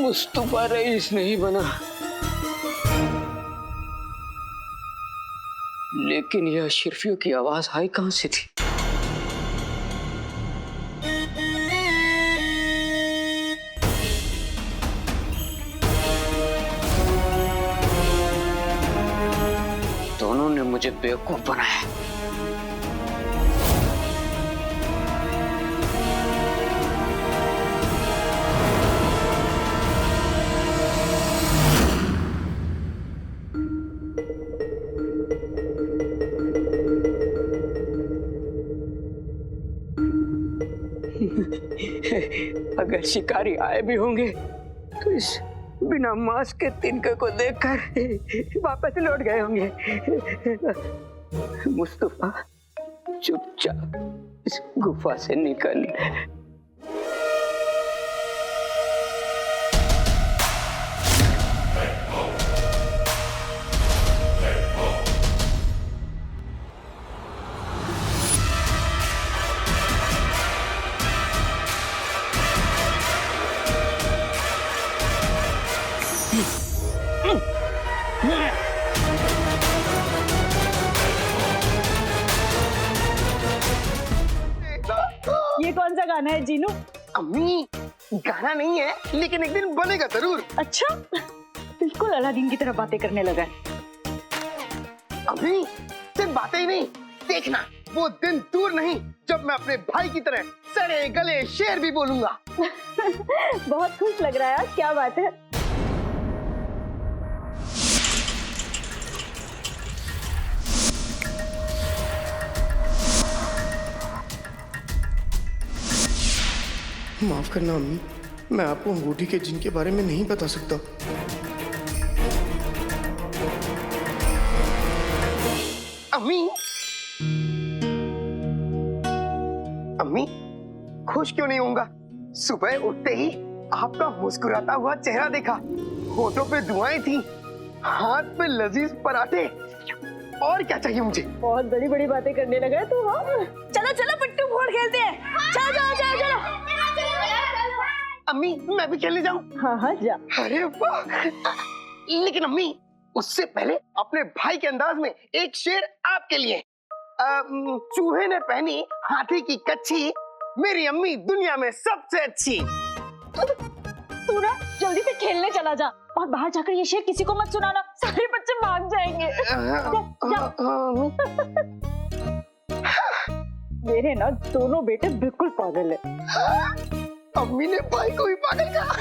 Mustafa rice नहीं बना, लेकिन यह अशरफियों की आवाज आई कहां से थी? दोनों ने मुझे बेवकूफ बनाया। अगर शिकारी आए भी होंगे तो इस बिना मास्क के तिनके को देखकर वापस लौट गए होंगे। मुस्तफा चुपचाप इस गुफा से निकल। ये कौन सा गाना है जीनू? अम्मी, गाना नहीं है, लेकिन एक दिन बनेगा जरूर। अच्छा, बिल्कुल अलादीन की तरह बातें करने लगा है। अम्मी, सिर्फ बातें ही नहीं, देखना वो दिन दूर नहीं जब मैं अपने भाई की तरह सड़े गले शेर भी बोलूंगा। बहुत खुश लग रहा है आज, क्या बात है? माफ करना अम्मी, मैं आपको अंगूठी के जिन के बारे में नहीं बता सकता। अम्मी, अम्मी, खुश क्यों नहीं होऊंगा? सुबह उठते ही आपका मुस्कुराता हुआ चेहरा देखा, होठों पे दुआएं थी, हाथ पे लजीज पराठे, और क्या चाहिए मुझे? बहुत बड़ी बड़ी बातें करने लगा है तू। हाँ, चलो चलो पिट्टू फोड़ खेलते हैं। चलो चलो चलो चलो। अम्मी, मैं भी खेलने जाऊं? हाँ हाँ जा। अरे वाह! लेकिन अम्मी, उससे पहले अपने भाई के अंदाज में एक शेर आपके लिए। चूहे ने पहनी हाथी की कच्छी, मेरी अम्मी दुनिया में सबसे अच्छी। तू ना जल्दी से खेलने चला जा, और बाहर जाकर ये शेर किसी को मत सुनाना, सारे बच्चे भाग जाएंगे। मेरे ना दोनों बेटे बिल्कुल पागल है। अम्मी ने भाई को भी पागल कहा।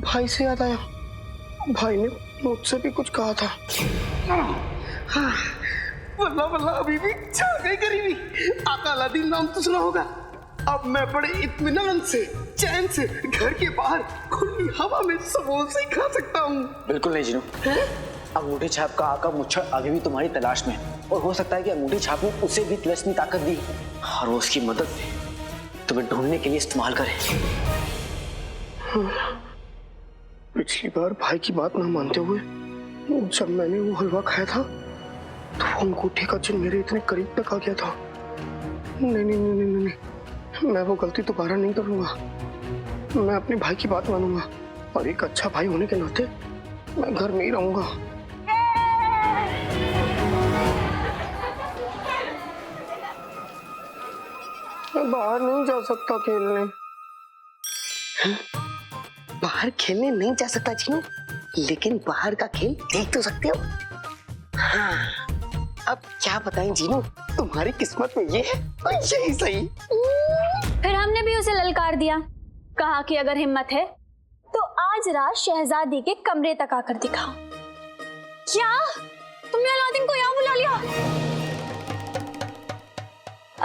भाई से याद आया, भाई ने मुझसे भी कुछ कहा था। वल्ला वल्ला अभी भी छा गई गरीबी। आका अलादीन नाम तो सुना होगा। अब मैं बड़े इत्मीनान से, चैन से घर के बाहर खुली हवा में समोसे खा सकता हूँ। बिल्कुल नहीं जीनू, अंगूठी छाप का आका मुच्छर अभी भी तुम्हारी तलाश में है, और हो सकता है कि अंगूठी छाप ने उसे भी तिलस्मी ताकत दी और वो उसकी मदद तुम्हें ढूंढने के लिए इस्तेमाल करे। पिछली बार भाई की बात ना मानते हुए जब मैंने वो हलवा खाया था तो वो अंगूठी का चिन्ह मेरे इतने करीब तक आ गया था। नहीं नहीं नहीं नहीं नहीं, नहीं। मैं वो गलती दोबारा नहीं करूंगा। मैं अपने भाई की बात मानूंगा, और एक अच्छा भाई होने के नाते मैं घर में ही रहूंगा। मैं बाहर नहीं जा सकता खेलने। बाहर खेलने नहीं जा सकता जीनू, लेकिन बाहर का खेल देख तो सकते हो। हाँ, अब क्या बताएं जीनू, तुम्हारी किस्मत में ये है और यही सही। फिर हमने भी उसे ललकार दिया, कहा कि अगर हिम्मत है तो आज रात शहजादी के कमरे तक आकर दिखाओ। क्या तुमने अलादीन को यहाँ बुला लिया?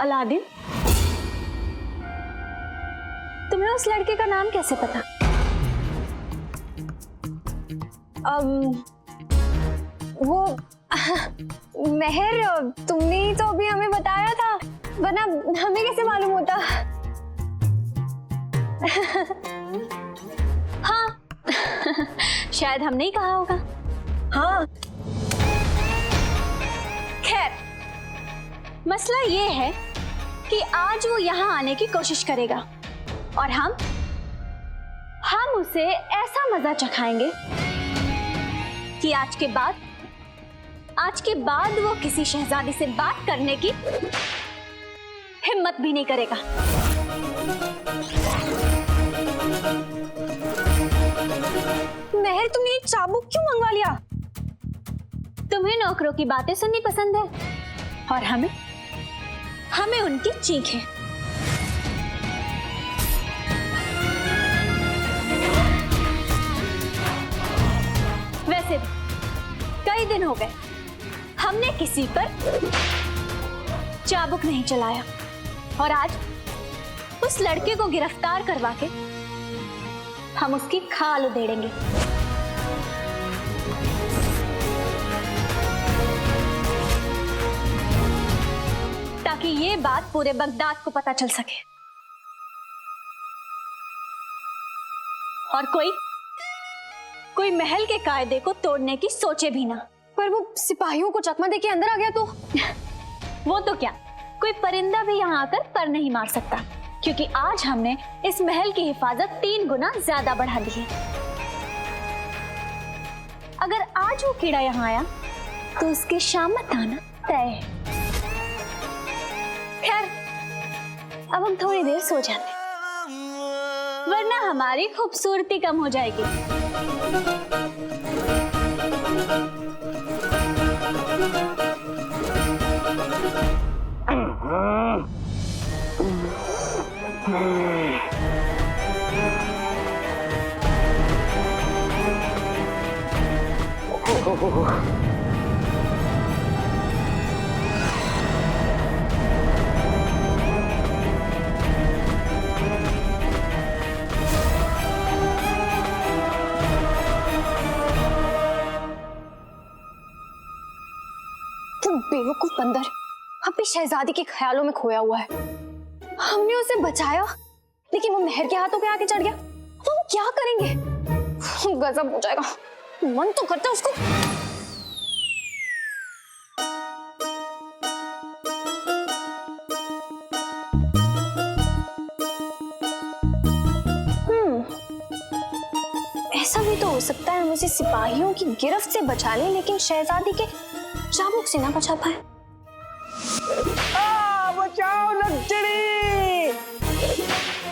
अलादीन, तुम्हें उस लड़के का नाम कैसे पता? वो मेहर, तुमने ही तो अभी हमें बताया था, वरना हमें कैसे मालूम होता? हाँ शायद हमने ही कहा होगा। हाँ, खैर, मसला ये है कि आज वो यहाँ आने की कोशिश करेगा, और हम उसे ऐसा मजा चखाएंगे कि आज के बाद वो किसी शहजादी से बात करने की हिम्मत भी नहीं करेगा। महर, तुमने ये चाबुक क्यों मंगवा लिया? तुम्हें नौकरों की बातें सुननी पसंद है और हमें उनकी चीखें। वैसे भी कई दिन हो गए हमने किसी पर चाबुक नहीं चलाया और आज उस लड़के को गिरफ्तार करवा के हम उसकी खाल उधेड़ेंगे। ताकि ये बात पूरे बगदाद को पता चल सके और कोई महल के कायदे को तोड़ने की सोचे भी ना। पर वो सिपाहियों को चकमा देके अंदर आ गया तो? वो तो क्या, कोई परिंदा भी यहाँ आकर पर नहीं मार सकता, क्योंकि आज हमने इस महल की हिफाजत 3 गुना ज्यादा बढ़ा दी है। अगर आज वो कीड़ा यहाँ आया तो उसकी शामत आना तय है। खैर, अब हम थोड़ी देर सो जाते हैं, वरना हमारी खूबसूरती कम हो जाएगी। तुम बेवकूफ बंदर, अपनी शहजादी के ख्यालों में खोया हुआ है। हमने उसे बचाया, लेकिन वो महर के हाथों पे आके चढ़ गया। अब हम क्या करेंगे? गजब हो जाएगा। मन तो करता है उसको। ऐसा भी तो हो सकता है हम उसे सिपाहियों की गिरफ्त से बचा लें, लेकिन शहजादी के चाबुक से ना बचा पाए। बचाओ लक्ष्मी,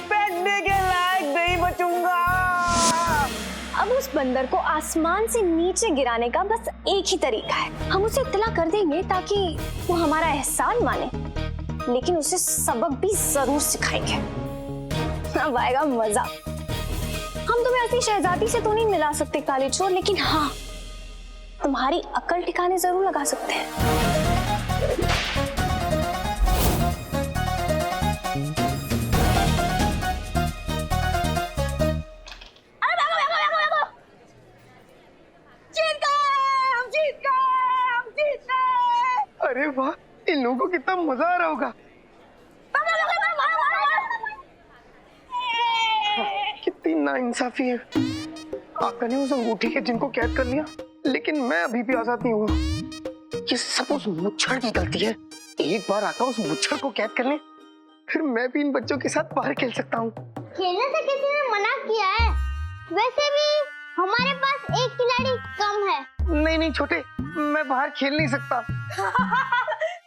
बैठने के लायक नहीं बचूंगा। अब उस बंदर को आसमान से नीचे गिराने का बस एक ही तरीका है। हम उसे इत्तला कर देंगे ताकि वो हमारा एहसान माने, लेकिन उसे सबक भी जरूर सिखाएंगे। अब आएगा मजा। हम तुम्हें असली शहजादी से तो नहीं मिला सकते काले चोर, लेकिन हाँ, तुम्हारी अकल ठिकाने जरूर लगा सकते हैं। अरे वाह, इन लोगों को कितना मजा आ रहा होगा। कितनी नाइंसाफी है। आका ने उस अंगूठी के जिनको कैद कर लिया, लेकिन मैं अभी भी आजाद नहीं हुआ। ये सब उस मुच्छड़ की गलती है। एक बार आका उस मुच्छड़ को कैद कर ले, फिर मैं भी इन बच्चों के साथ बाहर खेल सकता हूँ। खेलने से किसी ने मना किया है? वैसे भी हमारे पास एक खिलाड़ी कम है। नहीं नहीं छोटे, मैं बाहर खेल नहीं सकता।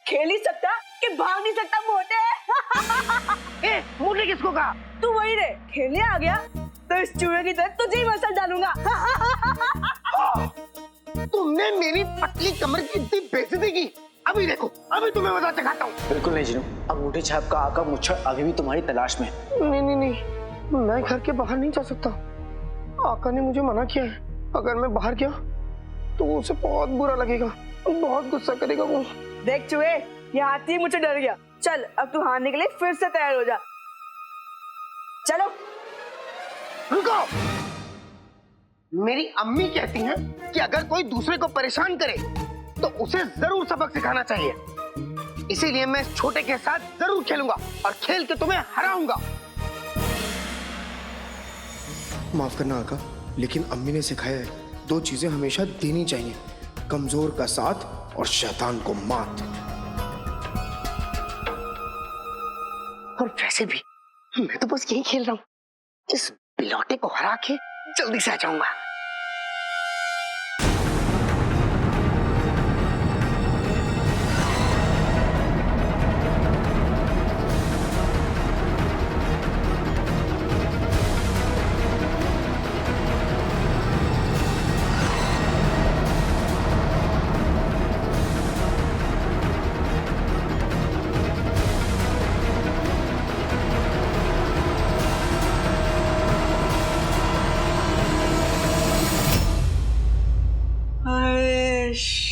खेल ही सकता कि भाग नहीं सकता मोटे। ए, मोटे किसको कहा? तू वही रे, खेलने आ गया तो इस चूहे की तरह तुझे ही मसल डालूंगा। तुमने मेरी पतली कमर की इतनी बेइज्जती की। अभी देखो, अभी तुम्हें मजा चखाता हूँ। बिल्कुल नहीं जीनू, अंगूठी छाप का आका मुच्छड़ अभी भी तुम्हारी तलाश में है। नहीं नहीं नहीं, मैं घर के बाहर नहीं जा सकता। आका ने मुझे मना किया है। अगर मैं बाहर गया तो उसे बहुत बुरा लगेगा, बहुत गुस्सा करेगा वो। देख चूहे, ये हाथी मुझे डर गया। चल, अब तू हारने के लिए फिर से तैयार हो जा। चलो। रुको, मेरी अम्मी कहती हैं कि अगर कोई दूसरे को परेशान करे तो उसे जरूर सबक सिखाना चाहिए। इसीलिए मैं इस छोटे के साथ जरूर खेलूंगा और खेल के तुम्हें हराऊंगा। माफ करना आका, लेकिन अम्मी ने सिखाया है 2 चीजें हमेशा देनी चाहिए, कमजोर का साथ और शैतान को मात। और वैसे भी मैं तो बस यही खेल रहा हूँ। इस बिलौटे को हरा के जल्दी से आ जाऊंगा।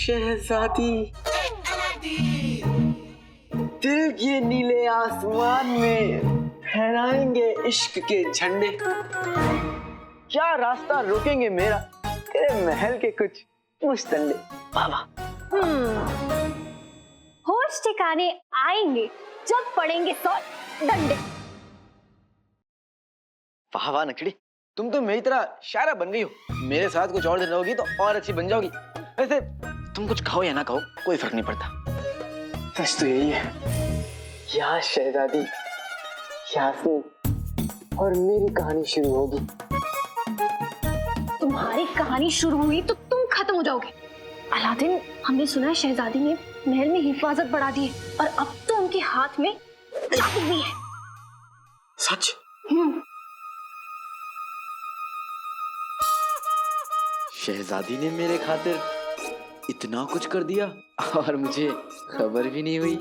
शहजादी, दिल के नीले आसमान में फहराएंगे इश्क के झंडे। क्या रास्ता रोकेंगे मेरा तेरे महल के कुछ मुस्तंडे। बाबा होश ठिकाने आएंगे जब पड़ेंगे 100 डंडे। वाह वाह नकड़ी, तुम तो मेरी तरह शायरा बन गई हो। मेरे साथ कुछ और दिन रहोगी तो और अच्छी बन जाओगी। वैसे तुम कुछ खाओ या ना खाओ कोई फर्क नहीं पड़ता। सच तो यही है, यहाँ शहजादी, यास्मीन और मेरी कहानी शुरू होगी। तुम्हारी कहानी शुरू हुई तो तुम खत्म हो जाओगे। अलादीन, हमने सुना है शहजादी ने महल में हिफाजत बढ़ा दी है और अब तो उनके हाथ में लाठी भी है। सच? शहजादी ने मेरे खातिर इतना कुछ कर दिया और मुझे खबर भी नहीं हुई।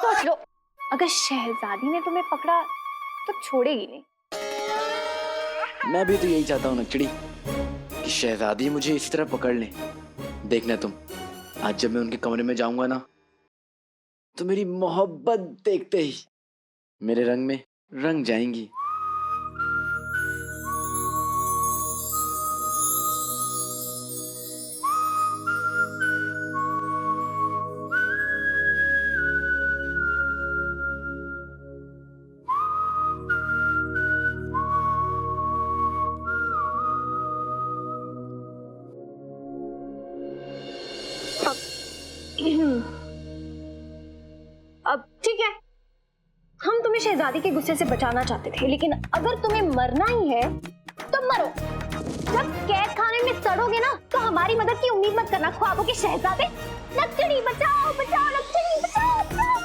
सोच लो, अगर शहजादी ने तुम्हें पकड़ा तो छोड़ेगी नहीं। मैं भी तो यही चाहता हूँ नकड़ी कि शहजादी मुझे इस तरह पकड़ ले। देखना तुम, आज जब मैं उनके कमरे में जाऊंगा ना तो मेरी मोहब्बत देखते ही मेरे रंग में रंग जाएंगी। अब ठीक है, हम तुम्हें शहजादी के गुस्से से बचाना चाहते थे, लेकिन अगर तुम्हें मरना ही है तो मरो। जब कैद खाने में सड़ोगे ना तो हमारी मदद की उम्मीद मत करना, ख्वाबों के शहजादे। लक्ष्मी बचाओ बचाओ, लक्ष्मी बचाओ बचाओ।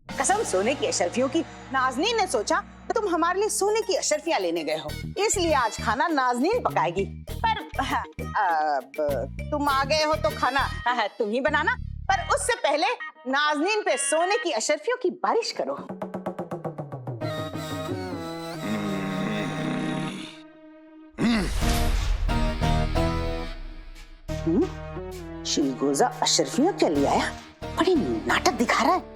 कसम सोने की अशर्फियों की। नाजनीन ने सोचा तुम हमारे लिए सोने की अशर्फियां लेने गए हो, इसलिए आज खाना नाजनीन पकाएगी। पर तुम आ गए हो तो खाना तुम ही बनाना, पर उससे पहले नाजनीन पे सोने की अशर्फियों की बारिश करो। शिलगोजा अशर्फियों क्या ले आया? बड़ी नाटक दिखा रहा है।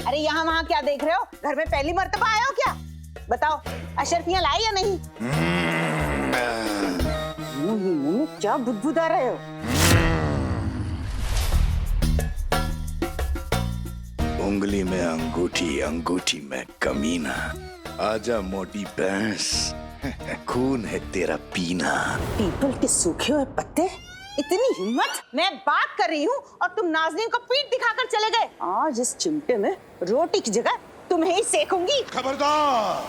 अरे यहाँ वहाँ क्या देख रहे हो? घर में पहली मर्तबा आए हो क्या? बताओ, अशर्फियाँ लाई या नहीं? मुंह में क्या बुदबुदा रहे हो? उंगली में अंगूठी, अंगूठी में कमीना। आजा मोटी भैंस, खून है तेरा पीना। पीपल के सूखे हुए पत्ते, इतनी हिम्मत! मैं बात कर रही हूँ और तुम नाज़नीन को पीठ दिखाकर चले गए। आज इस चिमटे में रोटी की जगह तुम्हें ही सेकूंगी। खबरदार!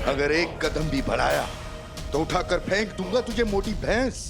अगर एक कदम भी बढ़ाया तो उठाकर फेंक दूंगा तुझे मोटी भैंस।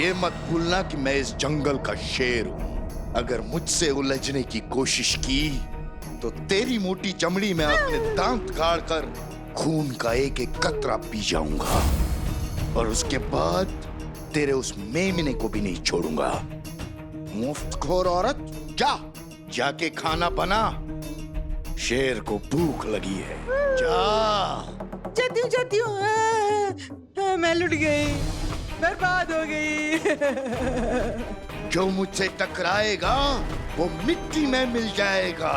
ये मत भूलना कि मैं इस जंगल का शेर हूं। अगर मुझसे उलझने की कोशिश की तो तेरी मोटी चमड़ी में अपने दांत गाड़ कर खून का एक एक कतरा पी जाऊंगा और उसके बाद तेरे उस मेमने को भी नहीं छोड़ूंगा। मुफ्तखोर औरत, जाके खाना बना, शेर को भूख लगी है। जाती हूँ। मैं लुट गई, बर्बाद हो गई। जो मुझसे टकराएगा वो मिट्टी में मिल जाएगा।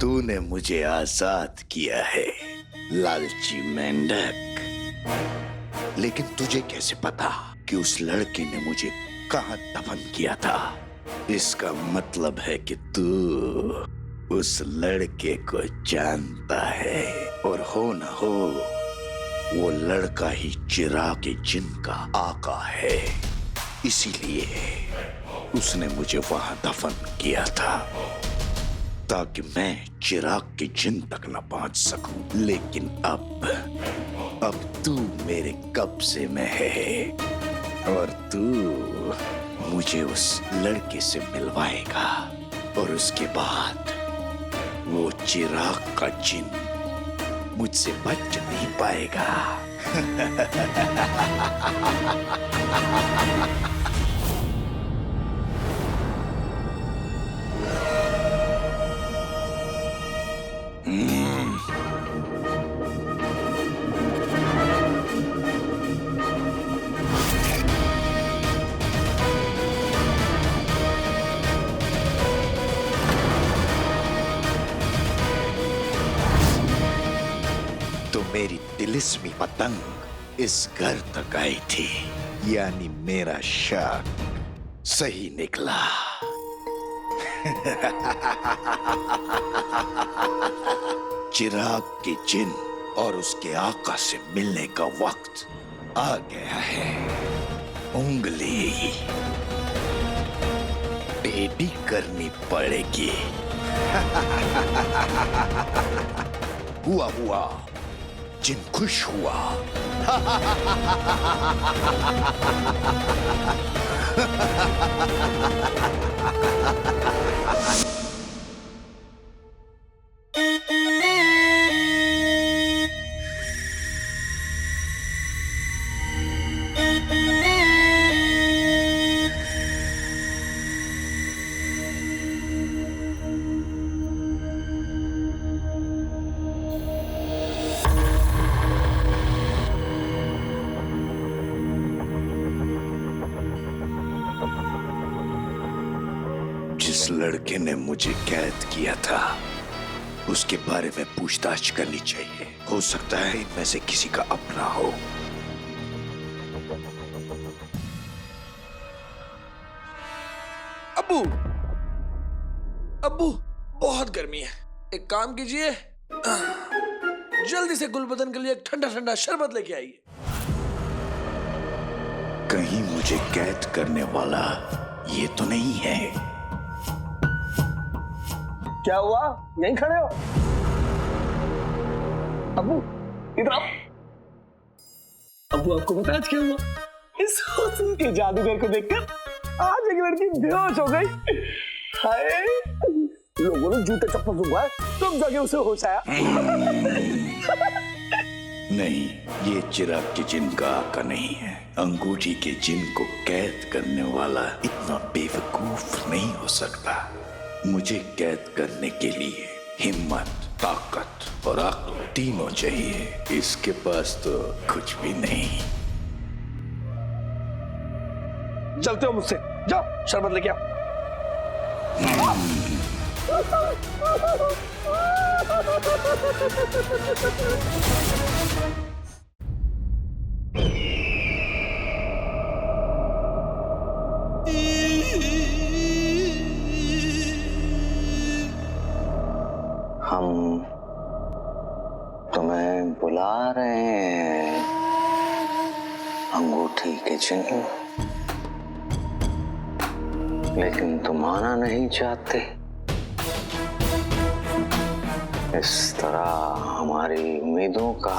तूने मुझे आजाद किया है, लालची मेंढक। लेकिन तुझे कैसे पता कि उस लड़के ने मुझे कहां दफन किया था? इसका मतलब है कि तू उस लड़के को जानता है, और हो न हो वो लड़का ही चिराग जिन का आका है। इसीलिए उसने मुझे वहां दफन किया था ताकि मैं चिराग के जिन तक न पहुंच सकूं। लेकिन अब तू मेरे कब्जे में है और तू मुझे उस लड़के से मिलवाएगा, और उसके बाद वो चिराग का जिन मुझसे बच नहीं पाएगा। तो मेरी तिलिस्मी पतंग इस घर तक आई थी, यानी मेरा शक सही निकला। चिराग के जिन और उसके आका से मिलने का वक्त आ गया है। उंगली टेढ़ी करनी पड़ेगी। हुआ जिन खुश हुआ। जिस लड़के ने मुझे कैद किया था उसके बारे में पूछताछ करनी चाहिए। हो सकता है इनमें से किसी का अपना हो। अब्बू बहुत गर्मी है, एक काम कीजिए, जल्दी से गुलबदन के लिए एक ठंडा ठंडा शरबत लेके आइए। कहीं मुझे कैद करने वाला ये तो नहीं है। क्या हुआ, यहीं खड़े हो? अब्बू इधर आओ। अब्बू आपको पता आज क्या हुआ? इस हुस्न के जादूगर को देखकर आज एक लड़की बेहोश हो गई। हाय, लोगों ने जूते चप्पल सुखवाए, तुम जाके उसे होश आया। नहीं, ये चिराग के जिन का आका नहीं है। अंगूठी के जिन को कैद करने वाला इतना बेवकूफ नहीं हो सकता। मुझे कैद करने के लिए हिम्मत, ताकत और अक्ल तीनों चाहिए। इसके पास तो कुछ भी नहीं। चलते हो मुझसे, जाओ शरबत लेके आओ। हम तुम्हें बुला रहे हैं, अंगूठी के चिन्ह, लेकिन तुम आना नहीं चाहते। इस तरह हमारी उम्मीदों का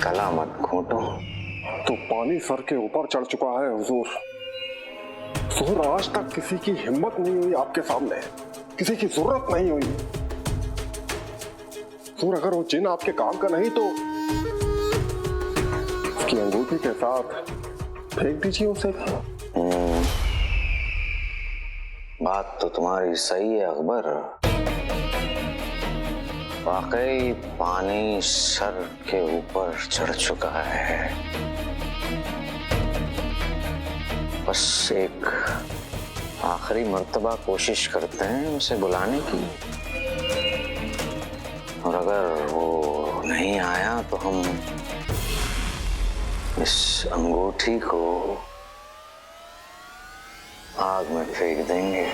गला मत घोटो। तो पानी सर के ऊपर चढ़ चुका है हुजूर। हुजूर आज तक किसी की हिम्मत नहीं हुई आपके सामने, किसी की जरूरत नहीं हुई। हुजूर अगर वो जिन आपके काम का नहीं तो उसकी अंगूठी के साथ फेंक दीजिए उसे। बात तो तुम्हारी सही है अकबर। वाकई पानी सर के ऊपर चढ़ चुका है। बस एक आखिरी मर्तबा कोशिश करते हैं उसे बुलाने की, और अगर वो नहीं आया तो हम इस अंगूठी को आग में फेंक देंगे।